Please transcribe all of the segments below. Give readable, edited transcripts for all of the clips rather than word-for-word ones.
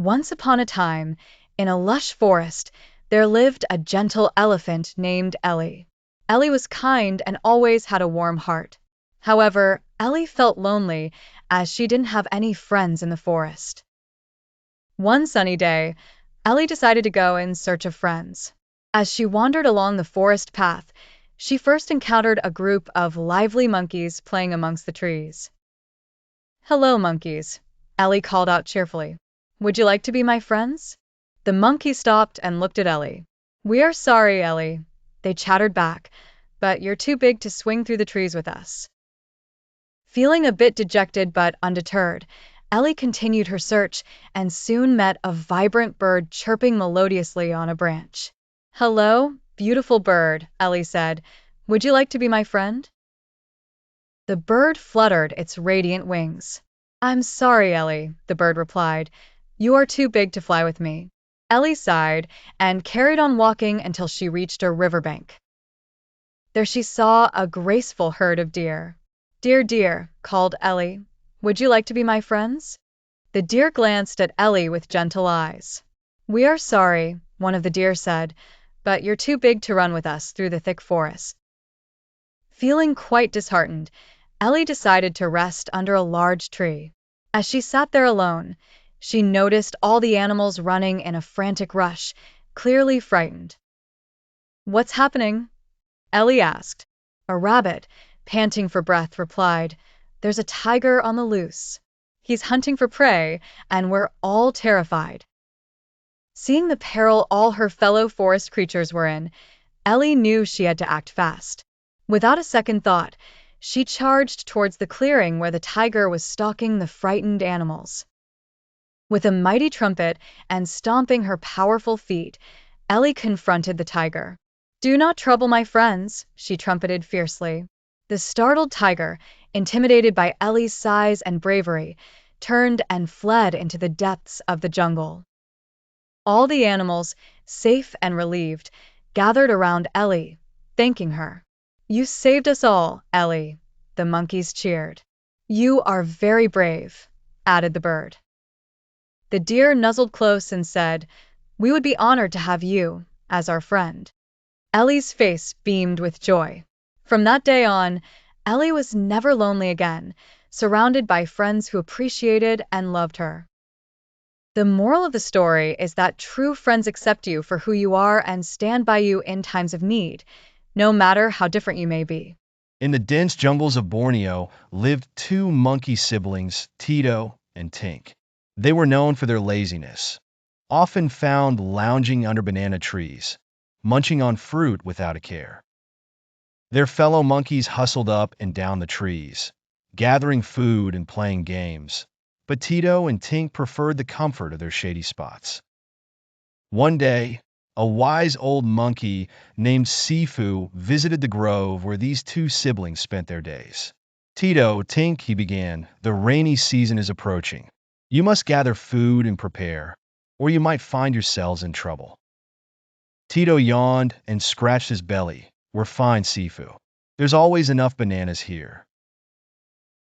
Once upon a time, in a lush forest, there lived a gentle elephant named Ellie. Ellie was kind and always had a warm heart. However, Ellie felt lonely as she didn't have any friends in the forest. One sunny day, Ellie decided to go in search of friends. As she wandered along the forest path, she first encountered a group of lively monkeys playing amongst the trees. "Hello, monkeys," Ellie called out cheerfully. "Would you like to be my friends?" The monkeys stopped and looked at Ellie. "We are sorry, Ellie," they chattered back, "but you're too big to swing through the trees with us." Feeling a bit dejected but undeterred, Ellie continued her search and soon met a vibrant bird chirping melodiously on a branch. "Hello, beautiful bird," Ellie said. "Would you like to be my friend?" The bird fluttered its radiant wings. "I'm sorry, Ellie," the bird replied. "You are too big to fly with me." Ellie sighed and carried on walking until she reached a riverbank. There she saw a graceful herd of deer. "Dear, dear," called Ellie, "would you like to be my friends?" The deer glanced at Ellie with gentle eyes. "We are sorry," one of the deer said, "but you're too big to run with us through the thick forest." Feeling quite disheartened, Ellie decided to rest under a large tree. As she sat there alone, she noticed all the animals running in a frantic rush, clearly frightened. "What's happening?" Ellie asked. A rabbit, panting for breath, replied, "There's a tiger on the loose. He's hunting for prey, and we're all terrified." Seeing the peril all her fellow forest creatures were in, Ellie knew she had to act fast. Without a second thought, she charged towards the clearing where the tiger was stalking the frightened animals. With a mighty trumpet and stomping her powerful feet, Ellie confronted the tiger. "Do not trouble my friends," she trumpeted fiercely. The startled tiger, intimidated by Ellie's size and bravery, turned and fled into the depths of the jungle. All the animals, safe and relieved, gathered around Ellie, thanking her. "You saved us all, Ellie," the monkeys cheered. "You are very brave," added the bird. The deer nuzzled close and said, "We would be honored to have you as our friend." Ellie's face beamed with joy. From that day on, Ellie was never lonely again, surrounded by friends who appreciated and loved her. The moral of the story is that true friends accept you for who you are and stand by you in times of need, no matter how different you may be. In the dense jungles of Borneo lived two monkey siblings, Tito and Tink. They were known for their laziness, often found lounging under banana trees, munching on fruit without a care. Their fellow monkeys hustled up and down the trees, gathering food and playing games, but Tito and Tink preferred the comfort of their shady spots. One day, a wise old monkey named Sifu visited the grove where these two siblings spent their days. "Tito, Tink," he began, "the rainy season is approaching. You must gather food and prepare, or you might find yourselves in trouble." Tito yawned and scratched his belly. "We're fine, Sifu. There's always enough bananas here."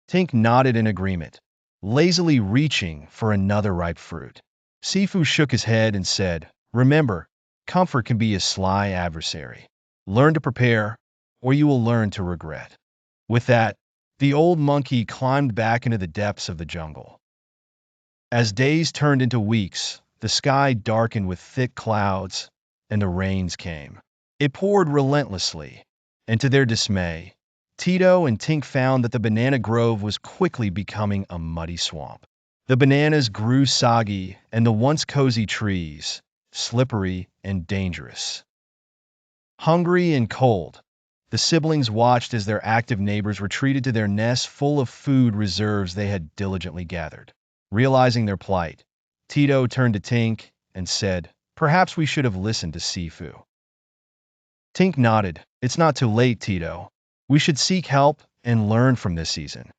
Tink nodded in agreement, lazily reaching for another ripe fruit. Sifu shook his head and said, "Remember, comfort can be a sly adversary. Learn to prepare, or you will learn to regret." With that, the old monkey climbed back into the depths of the jungle. As days turned into weeks, the sky darkened with thick clouds, and the rains came. It poured relentlessly, and to their dismay, Tito and Tink found that the banana grove was quickly becoming a muddy swamp. The bananas grew soggy, and the once cozy trees, slippery and dangerous. Hungry and cold, the siblings watched as their active neighbors retreated to their nests full of food reserves they had diligently gathered. Realizing their plight, Tito turned to Tink and said, "Perhaps we should have listened to Sifu." Tink nodded. "It's not too late, Tito. We should seek help and learn from this season."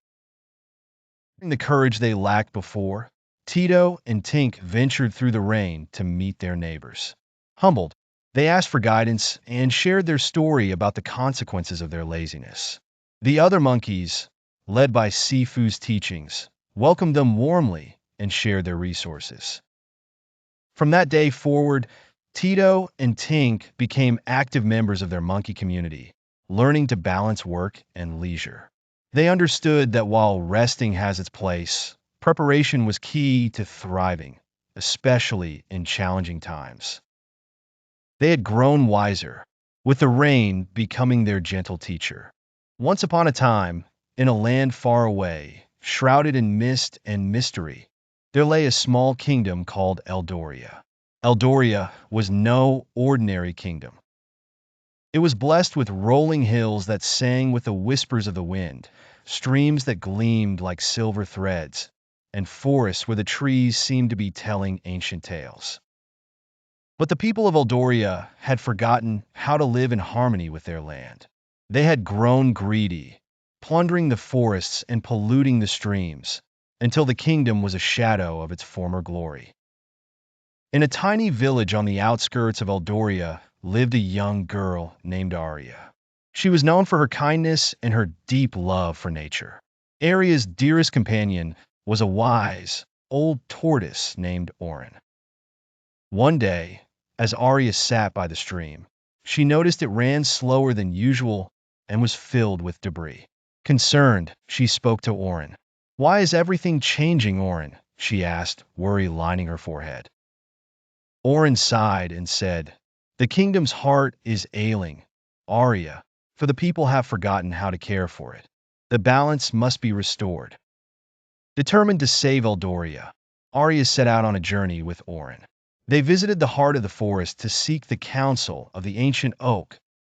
Having the courage they lacked before, Tito and Tink ventured through the rain to meet their neighbors. Humbled, they asked for guidance and shared their story about the consequences of their laziness. The other monkeys, led by Sifu's teachings, welcomed them warmly and shared their resources. From that day forward, Tito and Tink became active members of their monkey community, learning to balance work and leisure. They understood that while resting has its place, preparation was key to thriving, especially in challenging times. They had grown wiser, with the rain becoming their gentle teacher. Once upon a time, in a land far away, shrouded in mist and mystery, there lay a small kingdom called Eldoria. Eldoria was no ordinary kingdom. It was blessed with rolling hills that sang with the whispers of the wind, streams that gleamed like silver threads, and forests where the trees seemed to be telling ancient tales. But the people of Eldoria had forgotten how to live in harmony with their land. They had grown greedy, plundering the forests and polluting the streams, until the kingdom was a shadow of its former glory. In a tiny village on the outskirts of Eldoria lived a young girl named Arya. She was known for her kindness and her deep love for nature. Arya's dearest companion was a wise, old tortoise named Orin. One day, as Arya sat by the stream, she noticed it ran slower than usual and was filled with debris. Concerned, she spoke to Orin. "Why is everything changing, Orin?" she asked, worry lining her forehead. Orin sighed and said, "The kingdom's heart is ailing, Arya, for the people have forgotten how to care for it. The balance must be restored." Determined to save Eldoria, Arya set out on a journey with Orin. They visited the heart of the forest to seek the counsel of the ancient oak